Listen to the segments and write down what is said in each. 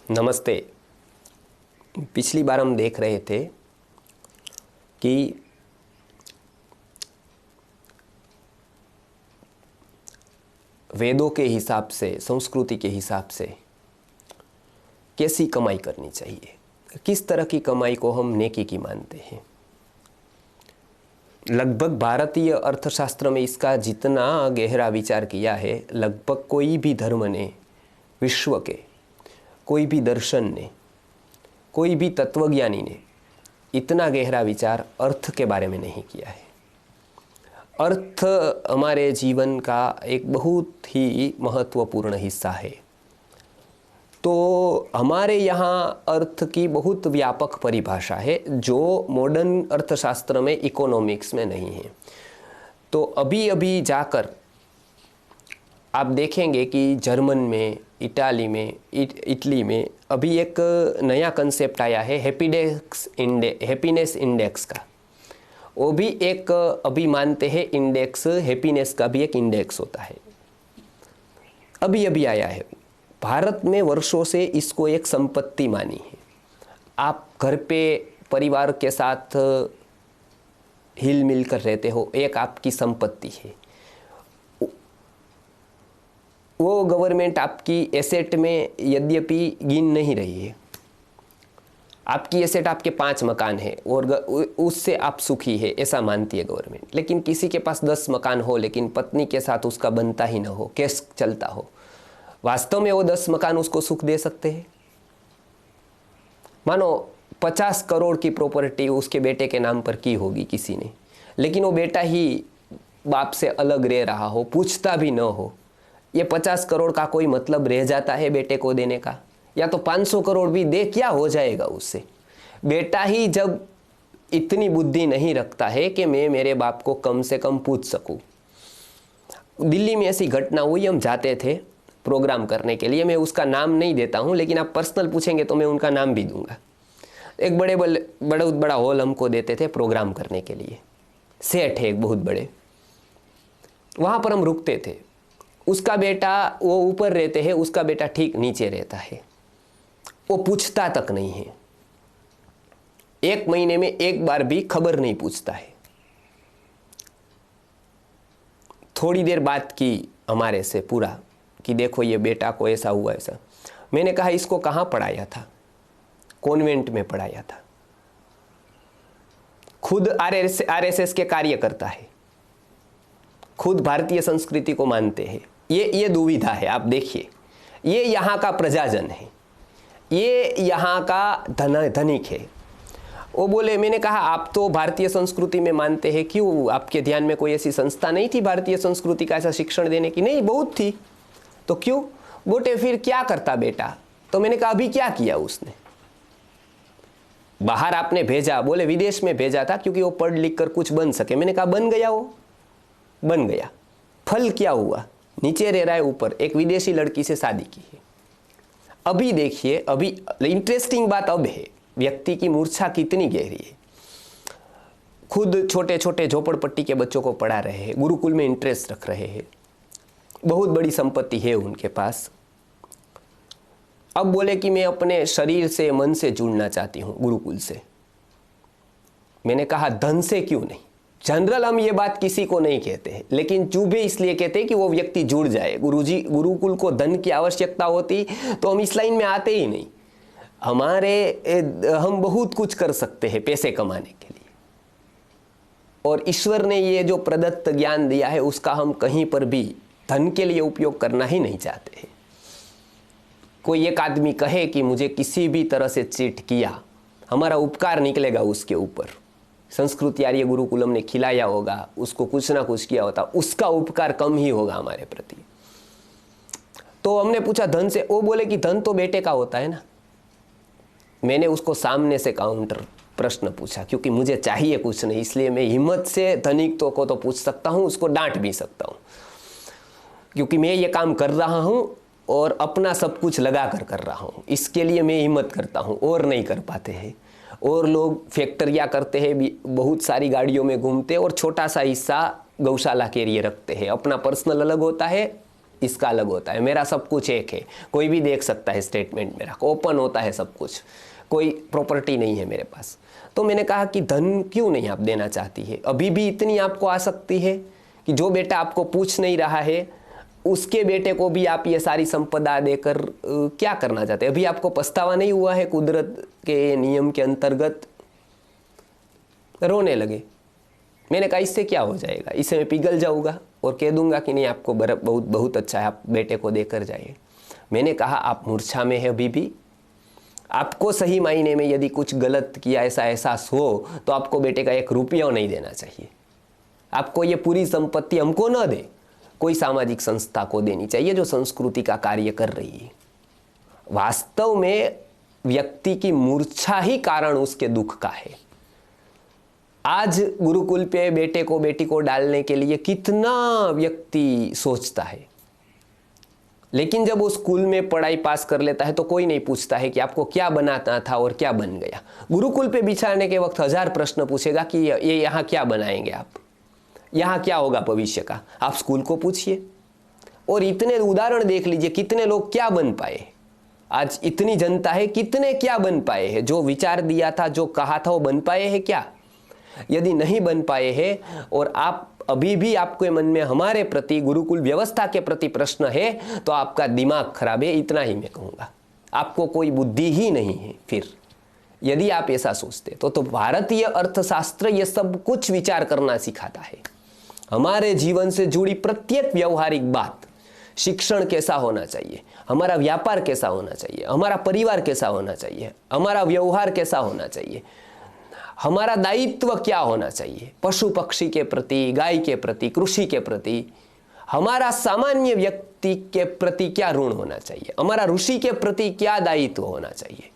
नमस्ते। पिछली बार हम देख रहे थे कि वेदों के हिसाब से, संस्कृति के हिसाब से कैसी कमाई करनी चाहिए, किस तरह की कमाई को हम नेकी की मानते हैं। लगभग भारतीय अर्थशास्त्र में इसका जितना गहरा विचार किया है, लगभग कोई भी धर्म ने, विश्व के कोई भी दर्शन ने, कोई भी तत्वज्ञानी ने इतना गहरा विचार अर्थ के बारे में नहीं किया है। अर्थ हमारे जीवन का एक बहुत ही महत्वपूर्ण हिस्सा है। तो हमारे यहाँ अर्थ की बहुत व्यापक परिभाषा है जो मॉडर्न अर्थशास्त्र में, इकोनॉमिक्स में नहीं है। तो अभी अभी जाकर आप देखेंगे कि जर्मन में, इटाली में, इटली में अभी एक नया कंसेप्ट आया है हैप्पीनेस इंडेक्स का। वो भी एक अभी मानते हैं इंडेक्स, हैप्पीनेस का भी एक इंडेक्स होता है, अभी अभी आया है। भारत में वर्षों से इसको एक संपत्ति मानी है। आप घर पे परिवार के साथ हिल मिल कर रहते हो, एक आपकी संपत्ति है। वो गवर्नमेंट आपकी एसेट में यद्यपि गिन नहीं रही है। आपकी एसेट आपके 5 मकान है और उससे आप सुखी है ऐसा मानती है गवर्नमेंट। लेकिन किसी के पास 10 मकान हो लेकिन पत्नी के साथ उसका बनता ही ना हो, केस चलता हो, वास्तव में वो 10 मकान उसको सुख दे सकते हैं? मानो 50 करोड़ की प्रॉपर्टी उसके बेटे के नाम पर की होगी किसी ने, लेकिन वो बेटा ही बाप से अलग रह रहा हो, पूछता भी न हो, ये 50 करोड़ का कोई मतलब रह जाता है बेटे को देने का? या तो 500 करोड़ भी दे, क्या हो जाएगा उससे? बेटा ही जब इतनी बुद्धि नहीं रखता है कि मैं मेरे बाप को कम से कम पूछ सकूं। दिल्ली में ऐसी घटना हुई, हम जाते थे प्रोग्राम करने के लिए, मैं उसका नाम नहीं देता हूं, लेकिन आप पर्सनल पूछेंगे तो मैं उनका नाम भी दूंगा। एक बहुत बड़ा हॉल हमको देते थे प्रोग्राम करने के लिए, सेट है एक बहुत बड़े, वहां पर हम रुकते थे। उसका बेटा, वो ऊपर रहते हैं, उसका बेटा ठीक नीचे रहता है। वो पूछता तक नहीं है, 1 महीने में एक बार भी खबर नहीं पूछता है। थोड़ी देर बात की हमारे से पूरा कि देखो ये बेटा को ऐसा हुआ ऐसा। मैंने कहा इसको कहाँ पढ़ाया था? कॉन्वेंट में पढ़ाया था। खुद आरएसएस के कार्यकर्ता है, खुद भारतीय संस्कृति को मानते हैं। ये दुविधा है। आप देखिए, ये यहाँ का प्रजाजन है, ये यहाँ का धनिक है। वो बोले, मैंने कहा आप तो भारतीय संस्कृति में मानते हैं, क्यों आपके ध्यान में कोई ऐसी संस्था नहीं थी भारतीय संस्कृति का ऐसा शिक्षण देने की? नहीं, बहुत थी। तो क्यों? बोले फिर क्या करता बेटा? तो मैंने कहा अभी क्या किया उसने? बाहर आपने भेजा, बोले विदेश में भेजा था क्योंकि वो पढ़ लिख कर कुछ बन सके। मैंने कहा बन गया, वो बन गया। फल क्या हुआ? नीचे रह रहा है, ऊपर एक विदेशी लड़की से शादी की है। अभी देखिए, अभी इंटरेस्टिंग बात अब है, व्यक्ति की मूर्छा कितनी गहरी है। खुद छोटे छोटे झोपड़पट्टी के बच्चों को पढ़ा रहे हैं, गुरुकुल में इंटरेस्ट रख रहे हैं, बहुत बड़ी संपत्ति है उनके पास। अब बोले कि मैं अपने शरीर से, मन से जुड़ना चाहती हूं गुरुकुल से। मैंने कहा धन से क्यों नहीं? जनरल हम ये बात किसी को नहीं कहते हैं, लेकिन चूबे इसलिए कहते हैं कि वो व्यक्ति जुड़ जाए। गुरुजी, गुरुकुल को धन की आवश्यकता होती तो हम इस लाइन में आते ही नहीं। हम बहुत कुछ कर सकते हैं पैसे कमाने के लिए, और ईश्वर ने ये जो प्रदत्त ज्ञान दिया है उसका हम कहीं पर भी धन के लिए उपयोग करना ही नहीं चाहते हैं। कोई एक आदमी कहे कि मुझे किसी भी तरह से चीट किया, हमारा उपकार निकलेगा उसके ऊपर। संस्कृत आर्य गुरुकुलम ने खिलाया होगा, उसको कुछ ना कुछ किया होता, उसका उपकार कम ही होगा हमारे प्रति। तो हमने पूछा धन से? वो बोले कि धन तो बेटे का होता है ना। मैंने उसको सामने से काउंटर प्रश्न पूछा, क्योंकि मुझे चाहिए कुछ नहीं, इसलिए मैं हिम्मत से धनिक को तो पूछ सकता हूं, उसको डांट भी सकता हूं, क्योंकि मैं ये काम कर रहा हूं और अपना सब कुछ लगा कर रहा हूं। इसके लिए मैं हिम्मत करता हूं, और नहीं कर पाते हैं। और लोग फैक्ट्रियाँ करते हैं, बहुत सारी गाड़ियों में घूमते हैं और छोटा सा हिस्सा गौशाला के लिए रखते हैं। अपना पर्सनल अलग होता है, इसका अलग होता है। मेरा सब कुछ एक है, कोई भी देख सकता है स्टेटमेंट मेरा, ओपन होता है सब कुछ, कोई प्रॉपर्टी नहीं है मेरे पास। तो मैंने कहा कि धन क्यों नहीं आप देना चाहती है? अभी भी इतनी आपको आसक्ति है कि जो बेटा आपको पूछ नहीं रहा है उसके बेटे को भी आप ये सारी संपदा देकर क्या करना चाहते हैं? अभी आपको पछतावा नहीं हुआ है कुदरत के नियम के अंतर्गत? रोने लगे। मैंने कहा इससे क्या हो जाएगा, इससे मैं पिघल जाऊंगा और कह दूंगा कि नहीं आपको बहुत बहुत अच्छा है, आप बेटे को देकर जाइए। मैंने कहा आप मूर्छा में है अभी भी, आपको सही मायने में यदि कुछ गलत किया ऐसा एहसास हो तो आपको बेटे का 1 रुपया नहीं देना चाहिए। आपको ये पूरी संपत्ति हमको न दे, कोई सामाजिक संस्था को देनी चाहिए जो संस्कृति का कार्य कर रही है। वास्तव में व्यक्ति की मूर्छा ही कारण उसके दुख का है। आज गुरुकुल पे बेटे को बेटी को डालने के लिए कितना व्यक्ति सोचता है, लेकिन जब वो स्कूल में पढ़ाई पास कर लेता है तो कोई नहीं पूछता है कि आपको क्या बनाना था और क्या बन गया। गुरुकुल पे बिछाने के वक्त 1000 प्रश्न पूछेगा कि ये यहाँ क्या बनाएंगे आप, यहाँ क्या होगा भविष्य का, आप स्कूल को पूछिए। और इतने उदाहरण देख लीजिए, कितने लोग क्या बन पाए। आज इतनी जनता है, कितने क्या बन पाए हैं? जो विचार दिया था, जो कहा था, वो बन पाए हैं क्या? यदि नहीं बन पाए हैं और आप अभी भी आपके मन में हमारे प्रति, गुरुकुल व्यवस्था के प्रति प्रश्न है, तो आपका दिमाग खराब है, इतना ही मैं कहूँगा। आपको कोई बुद्धि ही नहीं है फिर, यदि आप ऐसा सोचते तो भारतीय अर्थशास्त्र ये सब कुछ विचार करना सिखाता है। हमारे जीवन से जुड़ी प्रत्येक व्यवहारिक बात, शिक्षण कैसा होना चाहिए, हमारा व्यापार कैसा होना चाहिए, हमारा परिवार कैसा होना चाहिए, हमारा व्यवहार कैसा होना चाहिए, हमारा दायित्व क्या होना चाहिए पशु पक्षी के प्रति, गाय के प्रति, कृषि के प्रति, हमारा सामान्य व्यक्ति के प्रति क्या ऋण होना चाहिए, हमारा ऋषि के प्रति क्या दायित्व होना चाहिए,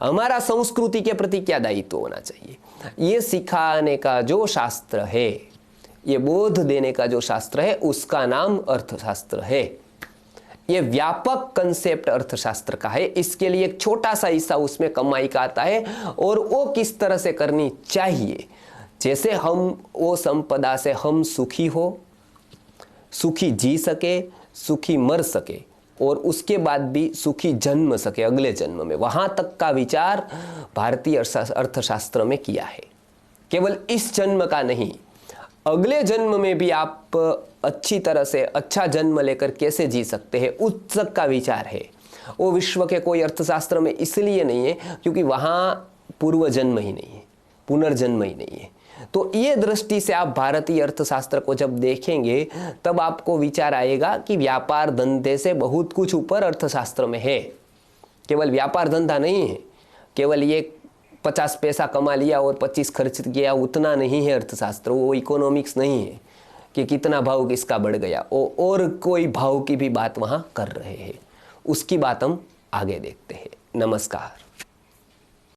हमारा संस्कृति के प्रति क्या दायित्व होना चाहिए, ये सिखाने का जो शास्त्र है, ये बोध देने का जो शास्त्र है, उसका नाम अर्थशास्त्र है। ये व्यापक कंसेप्ट अर्थशास्त्र का है। इसके लिए एक छोटा सा हिस्सा उसमें कमाई का आता है, और वो किस तरह से करनी चाहिए, जैसे हम वो संपदा से हम सुखी हो, सुखी जी सके, सुखी मर सके, और उसके बाद भी सुखी जन्म सके अगले जन्म में, वहां तक का विचार भारतीय अर्थशास्त्र में किया है। केवल इस जन्म का नहीं, अगले जन्म में भी आप अच्छी तरह से अच्छा जन्म लेकर कैसे जी सकते हैं, उस तक का विचार है। वो विश्व के कोई अर्थशास्त्र में इसलिए नहीं है क्योंकि वहाँ पूर्व जन्म ही नहीं है, पुनर्जन्म ही नहीं है। तो ये दृष्टि से आप भारतीय अर्थशास्त्र को जब देखेंगे तब आपको विचार आएगा कि व्यापार धंधे से बहुत कुछ ऊपर अर्थशास्त्र में है। केवल व्यापार धंधा नहीं है, केवल ये 50 पैसा कमा लिया और 25 खर्च किया, उतना नहीं है अर्थशास्त्र। वो इकोनॉमिक्स नहीं है कि कितना भाव किसका बढ़ गया, और कोई भाव की भी बात वहाँ कर रहे हैं। उसकी बात हम आगे देखते हैं। नमस्कार।